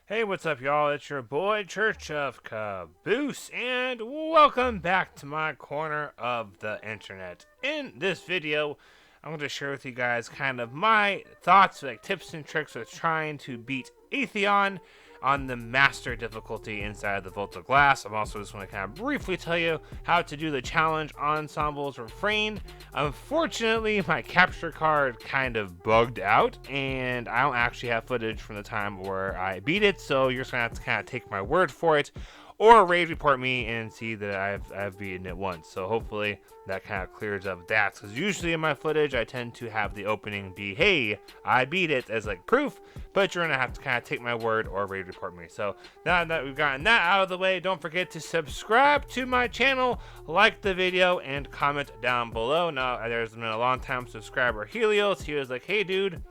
Hey, what's up, y'all? It's your boy, Church of Caboose, and welcome back to my corner of the internet. In this video, I'm going to share with you guys kind of my thoughts, like tips and tricks of trying to beat Atheon on the master difficulty inside of the Vault of Glass. I'm also just going to kind of briefly tell you how to do the challenge Ensemble's Refrain. Unfortunately, my capture card kind of bugged out, and I don't actually have footage from the time where I beat it, so you're just going to have to kind of take my word for it, or raid report me and see that I've beaten it once. So hopefully that kind of clears up that, because usually in my footage I tend to have the opening be, hey, I beat it, as like proof, but you're gonna have to kind of take my word or raid report me. So now that we've gotten that out of the way, don't forget to subscribe to my channel, like the video, and comment down below. Now there's been a long time subscriber Helios. He was like, hey dude,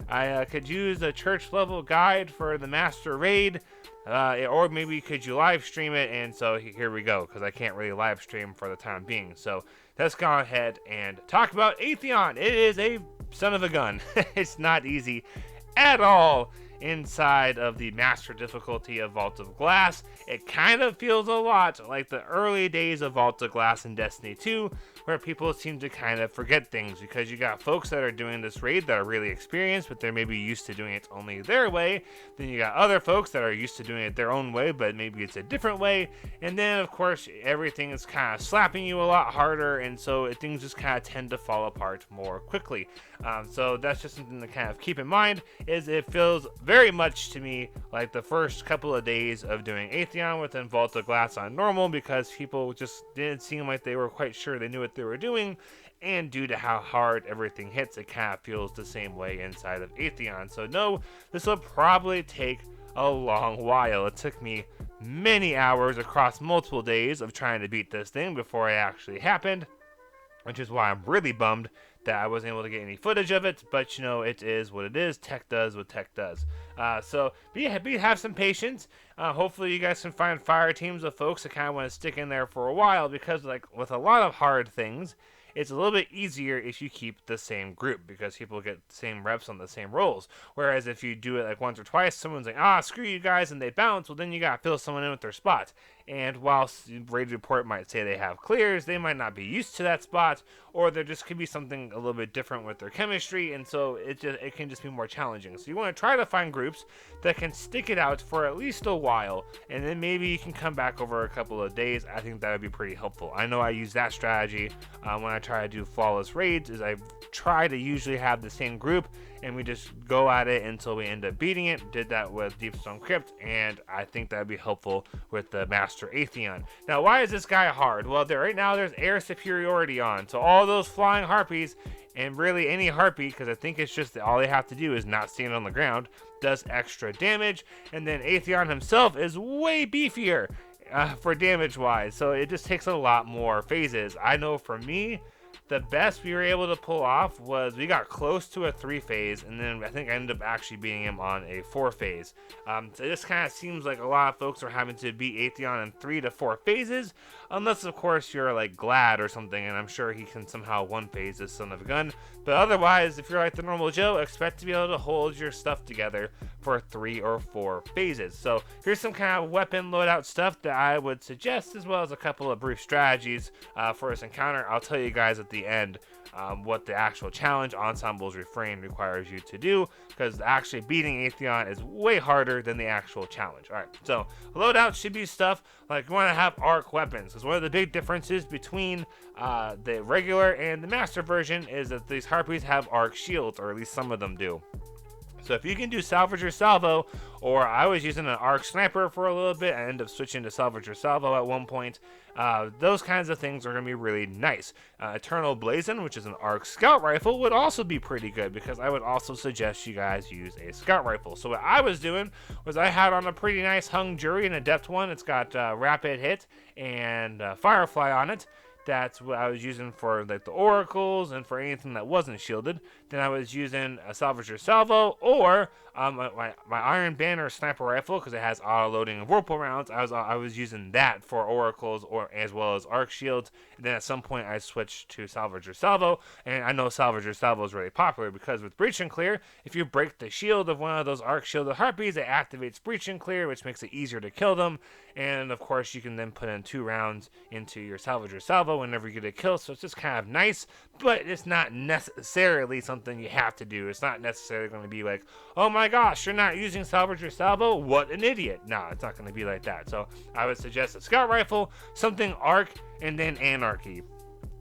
I could use a church level guide for the master raid, or maybe could you live stream it? And so here we go, because I can't really live stream for the time being. So let's go ahead and talk about Atheon. It is a son of a gun. It's not easy at all inside of the master difficulty of Vault of Glass. It kind of feels a lot like the early days of Vault of Glass in Destiny 2, where people seem to kind of forget things, because you got folks that are doing this raid that are really experienced, but they're maybe used to doing it only their way. Then you got other folks that are used to doing it their own way, but maybe it's a different way. And then of course everything is kind of slapping you a lot harder, and so things just kind of tend to fall apart more quickly. So that's just something to kind of keep in mind, is it feels very much to me like the first couple of days of doing Atheon within Vault of Glass on normal, because people just didn't seem like they were quite sure they knew what they were doing, and due to how hard everything hits, it kind of feels the same way inside of Atheon. So no, this will probably take a long while. It took me many hours across multiple days of trying to beat this thing before it actually happened, which is why I'm really bummed that I wasn't able to get any footage of it, but you know, it is what it is. Tech does what tech does. So have some patience. Hopefully you guys can find fire teams of folks that kind of want to stick in there for a while, because like with a lot of hard things, it's a little bit easier if you keep the same group, because people get the same reps on the same roles. Whereas if you do it like once or twice, someone's like, screw you guys, and they bounce, well then you gotta fill someone in with their spot. And while raid report might say they have clears, they might not be used to that spot, or there just could be something a little bit different with their chemistry, and so it can just be more challenging. So you want to try to find groups that can stick it out for at least a while, and then maybe you can come back over a couple of days. I think that would be pretty helpful. I know I use that strategy when I try to do flawless raids, is I try to usually have the same group, and we just go at it until we end up beating it. Did that with Deepstone Crypt, and I think that would be helpful with the Master Atheon. Now, why is this guy hard? Well, right now there's air superiority on, so all those flying harpies, and really any harpy, because I think it's just that all they have to do is not stand on the ground, does extra damage. And then Atheon himself is way beefier for damage wise, so it just takes a lot more phases. I know for me, the best we were able to pull off was we got close to a 3-phase, and then I think I ended up actually beating him on a 4-phase. So this kind of seems like a lot of folks are having to beat Atheon in 3 to 4 phases, unless of course you're like Glad or something, and I'm sure he can somehow 1-phase this son of a gun. But otherwise, if you're like the normal Joe, expect to be able to hold your stuff together for 3 or 4 phases. So here's some kind of weapon loadout stuff that I would suggest, as well as a couple of brief strategies for this encounter. I'll tell you guys at the end what the actual challenge Ensemble's Refrain requires you to do, because actually beating Atheon is way harder than the actual challenge. Alright, so loadout should be stuff like you want to have arc weapons, because one of the big differences between the regular and the master version is that these harpies have arc shields, or at least some of them do. So if you can do salvage or salvo, or I was using an arc sniper for a little bit, I ended up switching to salvage or salvo at one point, those kinds of things are going to be really nice. Eternal Blazon, which is an arc scout rifle, would also be pretty good, because I would also suggest you guys use a scout rifle. So what I was doing was I had on a pretty nice hung jury, an adept one. It's got rapid hit and firefly on it. That's what I was using for like the oracles and for anything that wasn't shielded. Then I was using a salvage or salvo, or my Iron Banner sniper rifle, because it has auto loading and whirlpool rounds. I was using that for oracles or as well as arc shields. And then at some point I switched to salvage or salvo, and I know salvage or salvo is really popular because with breach and clear, if you break the shield of one of those arc shielded harpies, it activates breach and clear, which makes it easier to kill them. And of course, you can then put in 2 rounds into your salvage or salvo whenever you get a kill. So it's just kind of nice, but it's not necessarily something you have to do. It's not necessarily going to be like, oh my gosh, you're not using salvage or salvo? What an idiot. No, it's not going to be like that. So I would suggest a scout rifle, something arc, and then anarchy.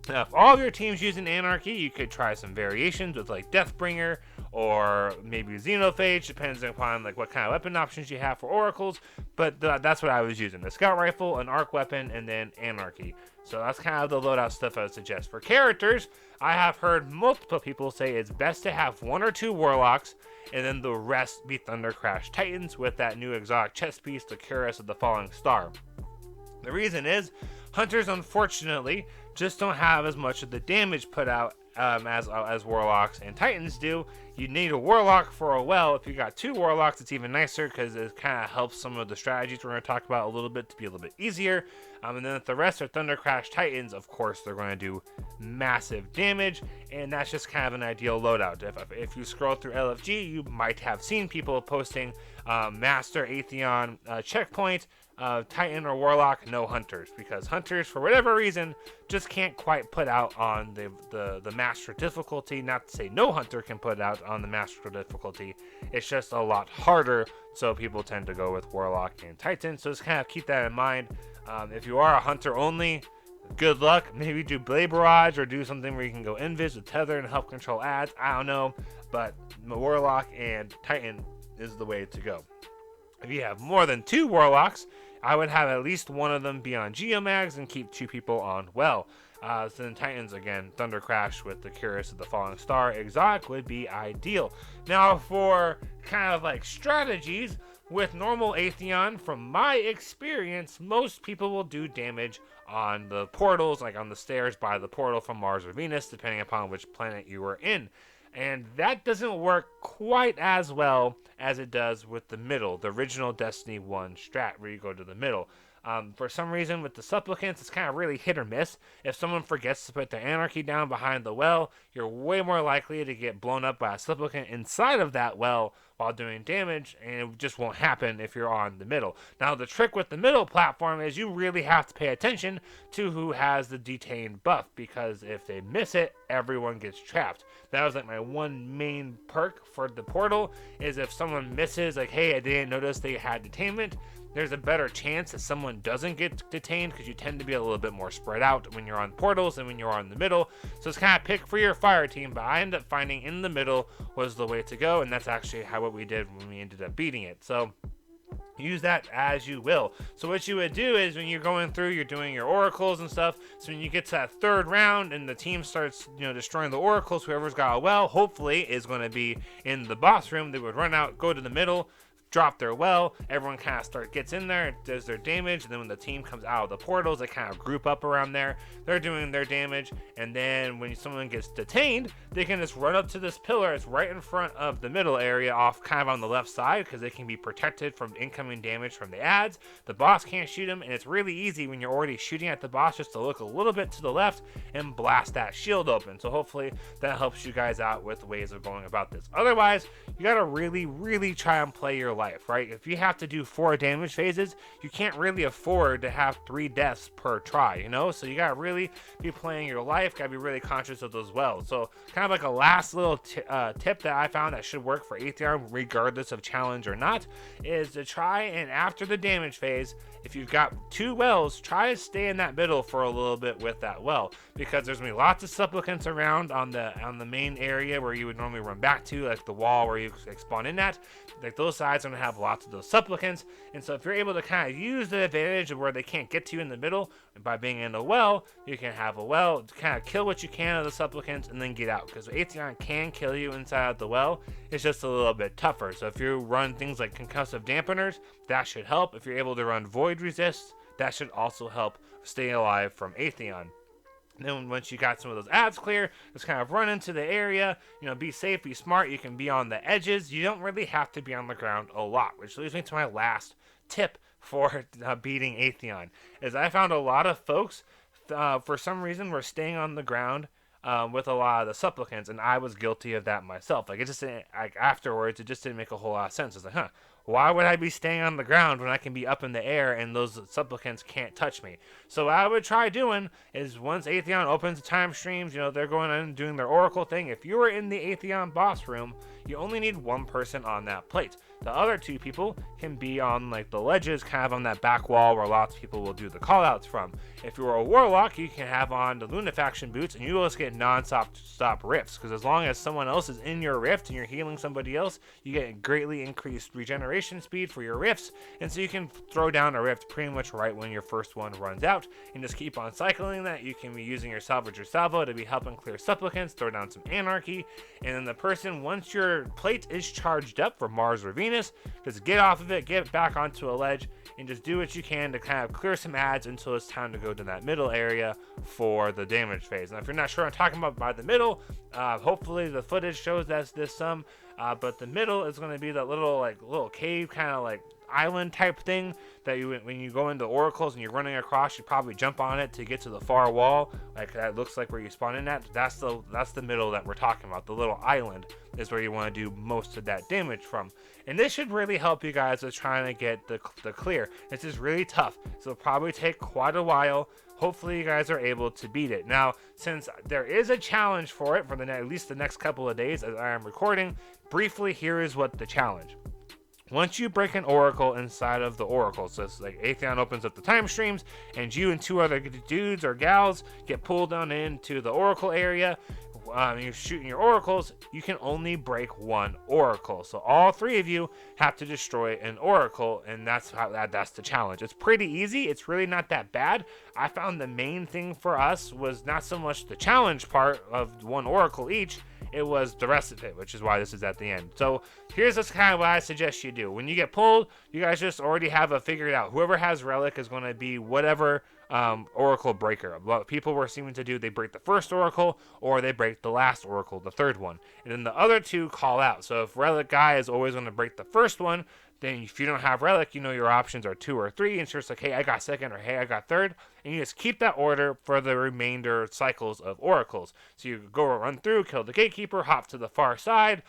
Now, if all of your team's using Anarchy, you could try some variations with like Deathbringer or maybe Xenophage, depends upon like what kind of weapon options you have for oracles. But that's what I was using: the scout rifle, an arc weapon, and then Anarchy. So that's kind of the loadout stuff I would suggest. For characters, I have heard multiple people say it's best to have 1 or 2 warlocks, and then the rest be Thundercrash Titans with that new exotic chest piece, the Cuirass of the Falling Star. The reason is, hunters unfortunately just don't have as much of the damage put out as warlocks and titans do. You need a warlock for a well. If you got 2 warlocks, it's even nicer because it kind of helps some of the strategies we're going to talk about a little bit to be a little bit easier. And then if the rest are Thundercrash Titans, of course they're going to do massive damage, and that's just kind of an ideal loadout. If you scroll through LFG, you might have seen people posting Master Atheon checkpoint, Titan or Warlock, no Hunters, because Hunters, for whatever reason, just can't quite put out on the Master difficulty. Not to say no Hunter can put out on the Master difficulty, it's just a lot harder, so people tend to go with Warlock and Titan. So just kind of keep that in mind. If you are a Hunter only, good luck. Maybe do Blade Barrage or do something where you can go Invis with Tether and help control ads. I don't know, but Warlock and Titan is the way to go. If you have more than 2 Warlocks, I would have at least one of them be on Geomags and keep 2 people on well. So then Titans, again, Thunder Crash with the Cuirass of the Falling Star exotic would be ideal. Now for kind of like strategies, with normal Atheon, from my experience, most people will do damage on the portals, like on the stairs by the portal from Mars or Venus, depending upon which planet you are in. And that doesn't work quite as well as it does with the middle, the original Destiny 1 strat, where you go to the middle. For some reason, with the Supplicants, it's kind of really hit or miss. If someone forgets to put their Anarchy down behind the well, you're way more likely to get blown up by a Supplicant inside of that well while doing damage, and it just won't happen if you're on the middle. Now, the trick with the middle platform is you really have to pay attention to who has the Detained buff, because if they miss it, everyone gets trapped. That was like my one main perk for the portal, is if someone misses, like, hey, I didn't notice they had detainment, there's a better chance that someone doesn't get detained, because you tend to be a little bit more spread out when you're on portals than when you're on the middle. So it's kind of pick for your fire team, but I ended up finding in the middle was the way to go, and that's actually what we did when we ended up beating it. So use that as you will. So what you would do is when you're going through, you're doing your oracles and stuff. So when you get to that 3rd round and the team starts, destroying the oracles, whoever's got a well, hopefully is going to be in the boss room. They would run out, go to the middle, drop their well, everyone kind of gets in there, does their damage, and then when the team comes out of the portals, they kind of group up around there, they're doing their damage, and then when someone gets detained, they can just run up to this pillar. It's right in front of the middle area, off kind of on the left side, because they can be protected from incoming damage from the ads. The boss can't shoot them, and it's really easy when you're already shooting at the boss just to look a little bit to the left and blast that shield open. So hopefully that helps you guys out with ways of going about this. Otherwise, you gotta really try and play your life, right? If you have to do 4 damage phases, you can't really afford to have 3 deaths per try, so you gotta really be playing your life, gotta be really conscious of those wells. So kind of like a last little tip that I found that should work for Atheon regardless of challenge or not, is to try and after the damage phase, if you've got 2 wells, try to stay in that middle for a little bit with that well, because there's gonna be lots of supplicants around on the main area where you would normally run back to, like the wall where you spawn in at. Like those sides are gonna have lots of those supplicants, and so if you're able to kind of use the advantage of where they can't get to you in the middle, and by being in a well, you can have a well to kind of kill what you can of the supplicants and then get out, because Atheon can kill you inside of the well. It's just a little bit tougher. So if you run things like concussive dampeners, that should help. If you're able to run void resist, that should also help stay alive from Atheon. Then once you got some of those ads clear, just kind of run into the area, be safe, be smart. You can be on the edges. You don't really have to be on the ground a lot, which leads me to my last tip for beating Atheon. Is I found a lot of folks, for some reason, were staying on the ground with a lot of the supplicants, and I was guilty of that myself. Like, it just didn't, like, afterwards, it just didn't make a whole lot of sense. It's like, why would I be staying on the ground when I can be up in the air and those supplicants can't touch me? So what I would try doing is once Atheon opens the time streams, they're going in and doing their oracle thing. If you were in the Atheon boss room, you only need one person on that plate. The other two people can be on like the ledges, kind of on that back wall where lots of people will do the callouts from. If you're a warlock, you can have on the Lunafaction boots, and you will just get non-stop rifts. Because as long as someone else is in your rift and you're healing somebody else, you get greatly increased regeneration speed for your rifts, and so you can throw down a rift pretty much right when your first one runs out, and just keep on cycling that. You can be using your salvage or salvo to be helping clear supplicants, throw down some anarchy, and then the person, once your plate is charged up for Mars or Venus, just get off of it, get back onto a ledge, and just do what you can to kind of clear some ads until it's time to go to that middle area for the damage phase. And if you're not sure what I'm talking about by the middle, hopefully the footage shows that's this some, but the middle is going to be that little cave kind of like island type thing that when you go into oracles and you're running across, you probably jump on it to get to the far wall. Like that looks like where you spawn in at. That's the middle that we're talking about. The little island is where you want to do most of that damage from. And this should really help you guys with trying to get the clear. This is really tough, so it'll probably take quite a while. Hopefully you guys are able to beat it. Now, since there is a challenge for it for at least the next couple of days as I am recording, briefly here is what the challenge. Once you break an oracle inside of the oracle, so it's like Atheon opens up the time streams, and you and two other dudes or gals get pulled down into the oracle area. You're shooting your oracles. You can only break one oracle, so all three of you have to destroy an oracle, and that's the challenge. It's pretty easy. It's really not that bad. I found the main thing for us was not so much the challenge part of one oracle each. It was the rest of it, which is why this is at the end. So here's just kind of what I suggest you do. When you get pulled, you guys just already have it figured out. Whoever has relic is going to be whatever oracle breaker. What people were seeming to do, they break the first oracle or they break the last oracle, the third one. And then the other two call out. So if relic guy is always going to break the first one, then if you don't have relic, your options are 2 or 3, and it's just like, hey, I got second, or hey, I got third, and you just keep that order for the remainder cycles of oracles. So you go run through, kill the gatekeeper, hop to the far side,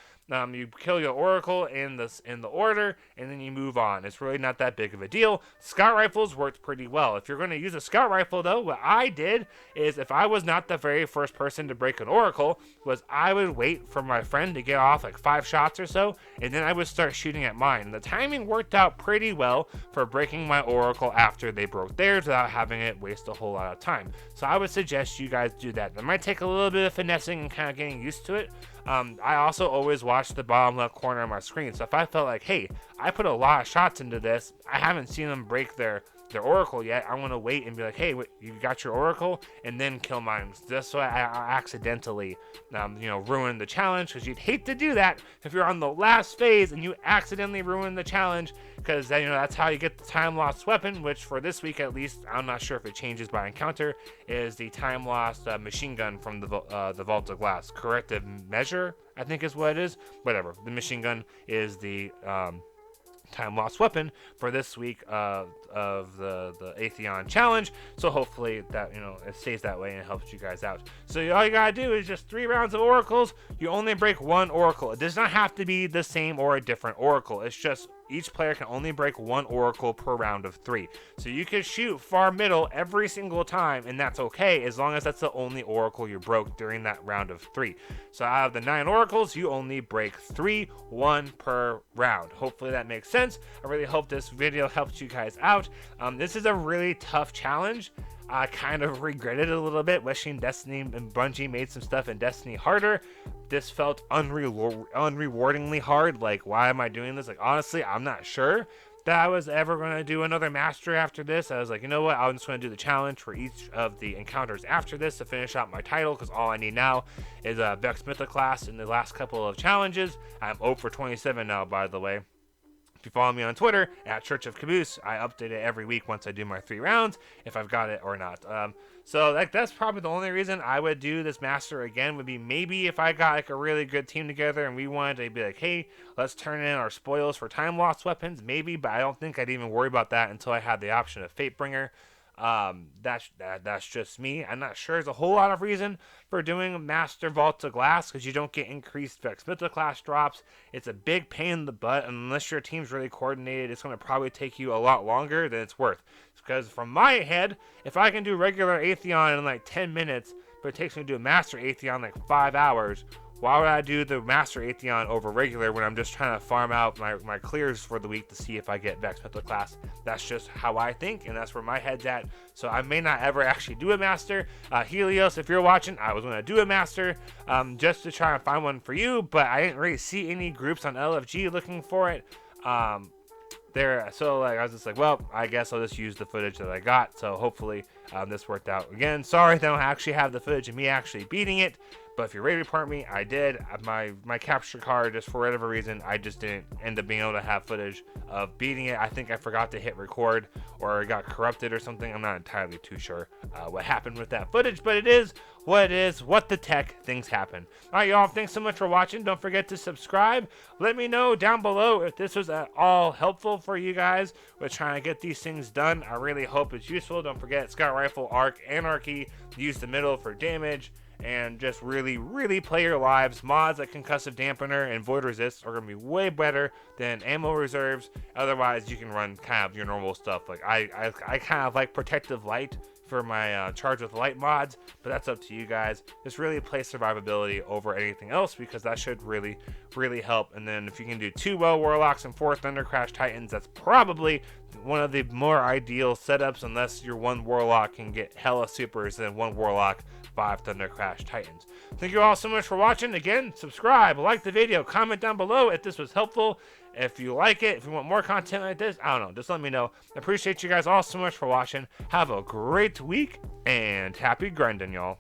you kill your oracle in the order, and then you move on. It's really not that big of a deal. Scout rifles worked pretty well. If you're going to use a scout rifle, though, what I did is, if I was not the very first person to break an oracle, was I would wait for my friend to get off like 5 shots or so, and then I would start shooting at mine. And the timing worked out pretty well for breaking my oracle after they broke theirs without having it waste a whole lot of time. So I would suggest you guys do that. It might take a little bit of finessing and kind of getting used to it. I also always watch the bottom left corner of my screen, so if I felt like, hey, I put a lot of shots into this, I haven't seen them break their oracle yet, I want to wait and be like, hey, you got your oracle, and then kill mine, just so I accidentally ruin the challenge, because you'd hate to do that if you're on the last phase and you accidentally ruin the challenge, because that's how you get the time lost weapon, which for this week at least, I'm not sure if it changes by encounter, is the time lost machine gun from the Vault of Glass. Corrective measure, I think is what it is. Whatever, the machine gun is the time lost weapon for this week of the Atheon challenge. So hopefully that it stays that way and it helps you guys out. So all you gotta do is just 3 rounds of oracles. You only break 1 oracle. It does not have to be the same or a different oracle. It's just each player can only break 1 oracle per round of 3. So you can shoot far middle every single time, and that's okay as long as that's the only oracle you broke during that round of 3. So out of the 9 oracles, you only break 3, 1 per round. Hopefully that makes sense. I really hope this video helped you guys out. This is a really tough challenge. I kind of regret it a little bit, wishing Destiny and Bungie made some stuff in Destiny harder. This felt unrewardingly hard. Like, why am I doing this? Like, honestly, I'm not sure that I was ever going to do another mastery after this. I was like, you know what? I'm just going to do the challenge for each of the encounters after this to finish out my title, because all I need now is a Vex Mythoclast in the last couple of challenges. I'm 0 for 27 now, by the way. If you follow me on Twitter, at Church of Caboose, I update it every week once I do my 3 rounds, if I've got it or not. So that's probably the only reason I would do this master again, would be maybe if I got like a really good team together and we wanted to be like, hey, let's turn in our spoils for time loss weapons, maybe, but I don't think I'd even worry about that until I had the option of Fatebringer. That's just me. I'm not sure there's a whole lot of reason for doing Master Vault of Glass, because you don't get increased Vex Mythoclast drops. It's a big pain in the butt, and unless your team's really coordinated, it's going to probably take you a lot longer than it's worth. Because from my head, if I can do regular Atheon in like 10 minutes, but it takes me to do a Master Atheon in like 5 hours, why would I do the Master Atheon over regular when I'm just trying to farm out my clears for the week to see if I get Vex Mythoclast? That's just how I think, and that's where my head's at. So I may not ever actually do a Master. Helios, if you're watching, I was going to do a Master just to try and find one for you, but I didn't really see any groups on LFG looking for it. So like I was just like, well, I guess I'll just use the footage that I got. So hopefully this worked out. Again, sorry they don't actually have the footage of me actually beating it, but if you're ready to report me, I did. My capture card, just for whatever reason, I just didn't end up being able to have footage of beating it. I think I forgot to hit record, or it got corrupted or something. I'm not entirely too sure what happened with that footage, but it is what it is. What the tech, things happen. All right, y'all, thanks so much for watching. Don't forget to subscribe. Let me know down below if this was at all helpful for you guys with trying to get these things done. I really hope it's useful. Don't forget Scout Rifle, Arc, Anarchy. Use the middle for damage. And just really play your lives. Mods like Concussive Dampener and Void Resist are going to be way better than ammo reserves. Otherwise, you can run kind of your normal stuff. Like I kind of like Protective Light for my Charge with Light mods, but that's up to you guys. Just really play survivability over anything else, because that should really help. And then if you can do 2 Well Warlocks and 4 Thundercrash Titans, that's probably one of the more ideal setups, unless your 1 Warlock can get hella supers, and 1 Warlock 5 Thundercrash Titans. Thank you all so much for watching. Again, subscribe, like the video, comment down below if this was helpful. If you like it, if you want more content like this, I don't know, just let me know. I appreciate you guys all so much for watching. Have a great week, and happy grinding, y'all.